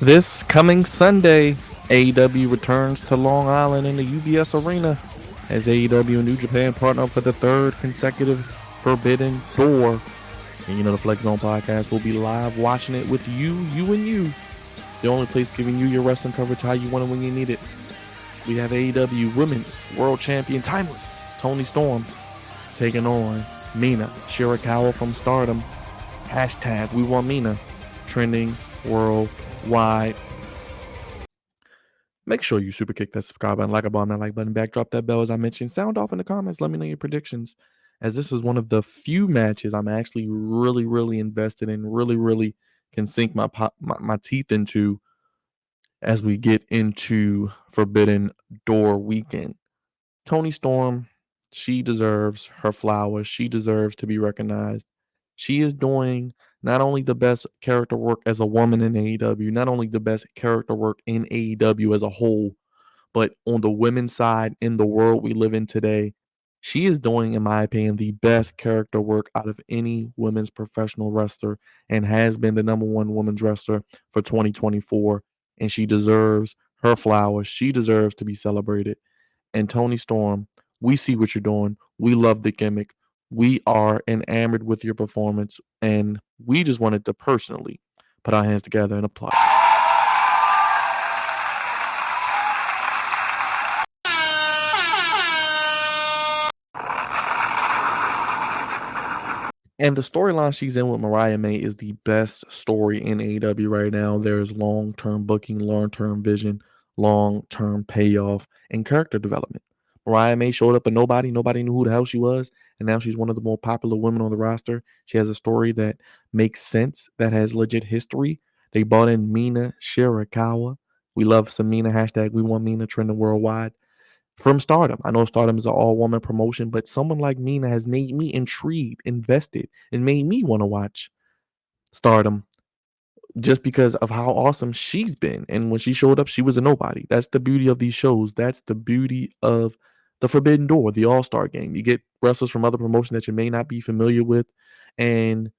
This coming Sunday, AEW returns to Long Island in the UBS Arena as AEW and New Japan partner up for the third consecutive Forbidden Door. And the Flex Zone podcast will be live watching it with you. The only place giving you your wrestling coverage how you want it when you need it. We have AEW Women's World Champion Timeless Toni Storm taking on Mina Shirakawa from Stardom. Hashtag We Want Mina trending worldwide. Make sure you super kick that subscribe button, like a bomb that like button, backdrop that bell as I mentioned. Sound off in the comments. Let me know your predictions, as this is one of the few matches I'm actually really invested in, really can sink my teeth into as we get into Forbidden Door weekend. Toni Storm, she deserves her flowers. She deserves to be recognized. She is doing not only the best character work as a woman in AEW, not only the best character work in AEW as a whole, but on the women's side in the world we live in today, she is doing, in my opinion, the best character work out of any women's professional wrestler and has been the number one women's wrestler for 2024. And she deserves her flowers. She deserves to be celebrated. And Toni Storm, we see what you're doing. We love the gimmick. We are enamored with your performance. And we just wanted to personally put our hands together and applaud. And the storyline she's in with Mariah May is the best story in AEW right now. There's long-term booking, long-term vision, long-term payoff, and character development. Mariah May showed up a nobody. Nobody knew who the hell she was. And now she's one of the more popular women on the roster. She has a story that makes sense, that has legit history. They brought in Mina Shirakawa. We love some Mina. Hashtag We Want Mina trending worldwide. From Stardom. I know Stardom is an all-woman promotion, but someone like Mina has made me intrigued, invested, and made me want to watch Stardom just because of how awesome she's been. And when she showed up, she was a nobody. That's the beauty of these shows. That's the beauty of the Forbidden Door, the All-Star Game. You get wrestlers from other promotions that you may not be familiar with, and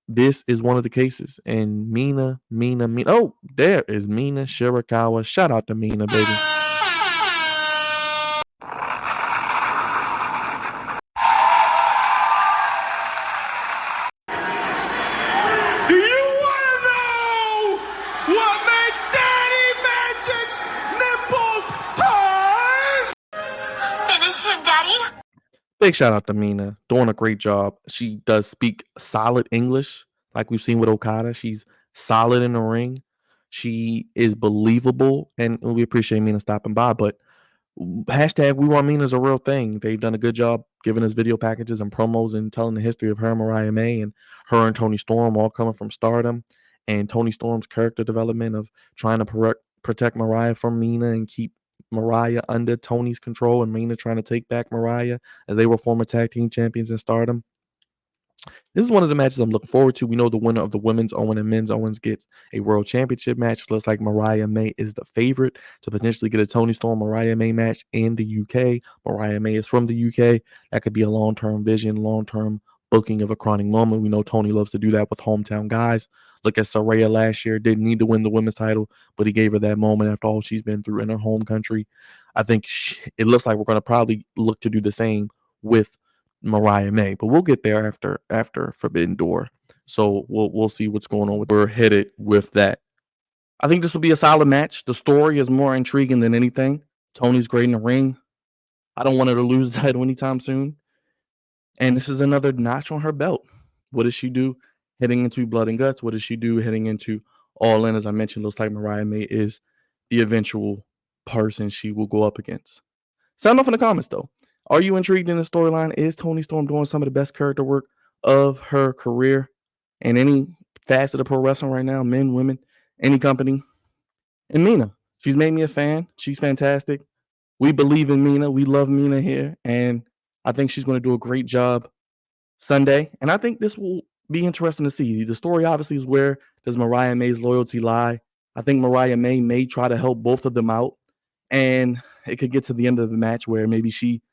this is one of the cases. And Mina. Oh, there is Mina Shirakawa. Shout out to Mina, baby. Big shout out to Mina, doing a great job. She does speak solid English, like we've seen with Okada. She's solid in the ring. She is believable, and we appreciate Mina stopping by. But hashtag We Want Mina is a real thing. They've done a good job giving us video packages and promos and telling the history of her and Mariah May and her and Toni Storm all coming from Stardom, and Toni Storm's character development of trying to protect Mariah from Mina and keep Mariah under Toni's control, and Mina trying to take back Mariah as they were former tag team champions in Stardom. This is one of the matches I'm looking forward to. We know the winner of the women's Owen and men's Owens gets a world championship match. Looks like Mariah May is the favorite to potentially get a Toni Storm Mariah May match in the UK. Mariah May is from the UK. That could be a long-term vision, long-term booking of a crowning moment. We know Toni loves to do that with hometown guys. Look at Saraya last year. Didn't need to win the women's title, but he gave her that moment after all she's been through in her home country. I think it looks like we're going to probably look to do the same with Mariah May, but we'll get there after Forbidden Door. So we'll see what's going on. We're headed with that. I think this will be a solid match. The story is more intriguing than anything. Toni's great in the ring. I don't want her to lose the title anytime soon. And this is another notch on her belt. What does she do heading into Blood and Guts? What does she do heading into All In? As I mentioned, looks like Mariah May is the eventual person she will go up against. Sound off in the comments, though. Are you intrigued in the storyline? Is Toni Storm doing some of the best character work of her career in any facet of pro wrestling right now? Men, women, any company? And Mina, she's made me a fan. She's fantastic. We believe in Mina. We love Mina here. And I think she's going to do a great job Sunday. And I think this will be interesting to see. The story obviously is, where does Mariah May's loyalty lie? I think Mariah may try to help both of them out. And it could get to the end of the match where maybe she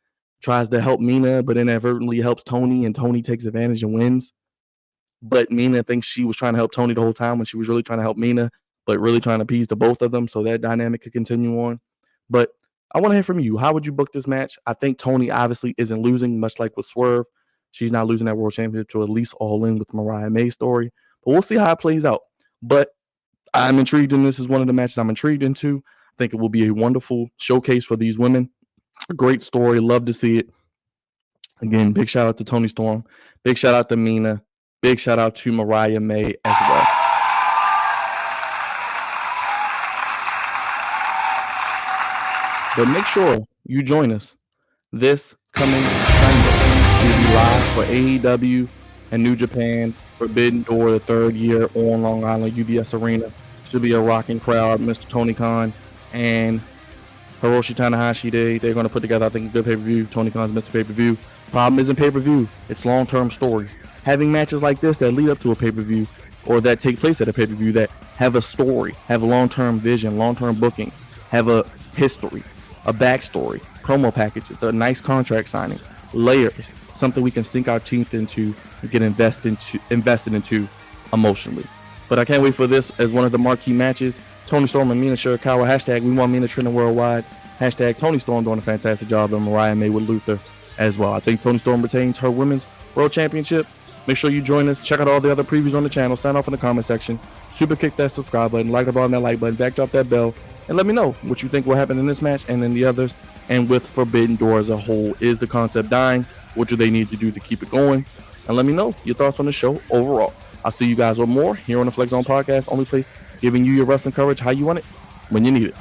tries to help Mina, but inadvertently helps Toni, and Toni takes advantage and wins. But Mina thinks she was trying to help Toni the whole time when she was really trying to help Mina. but really trying to appease the both of them so that dynamic could continue on. But I want to hear from you. How would you book this match? I think Toni obviously isn't losing, much like with Swerve. She's not losing that world championship to at least All In with Mariah May story. But we'll see how it plays out. But I'm intrigued, and this is one of the matches I'm intrigued into. I think it will be a wonderful showcase for these women. A great story. Love to see it. Again, big shout out to Toni Storm. Big shout out to Mina. Big shout out to Mariah May as well. But make sure you join us this coming Sunday. We'll be live for AEW and New Japan Forbidden Door, the third year on Long Island UBS Arena. Should be a rocking crowd. Mr. Tony Khan and Hiroshi Tanahashi, they're going to put together, I think, a good pay-per-view. Tony Khan's Mr. Pay-Per-View. Problem isn't pay-per-view. It's long-term stories. Having matches like this that lead up to a pay-per-view or that take place at a pay-per-view that have a story, have a long-term vision, long-term booking, have a history, a backstory, promo packages, a nice contract signing, layers, something we can sink our teeth into and get invested into emotionally. But I can't wait for this as one of the marquee matches. Toni Storm and Mina Shirakawa. Hashtag we want Mina trending worldwide. Hashtag Toni Storm doing a fantastic job, and Mariah May with Luther as well. I think Toni Storm retains her women's world championship. Make sure you join us. Check out all the other previews on the channel. Sign off in the comment section. Super kick that subscribe button. Like the button, that like button. Backdrop that bell. And let me know what you think will happen in this match and in the others. And with Forbidden Door as a whole, is the concept dying? What do they need to do to keep it going? And let me know your thoughts on the show overall. I'll see you guys with more here on the Flex Zone Podcast. Only place giving you your wrestling coverage how you want it, when you need it.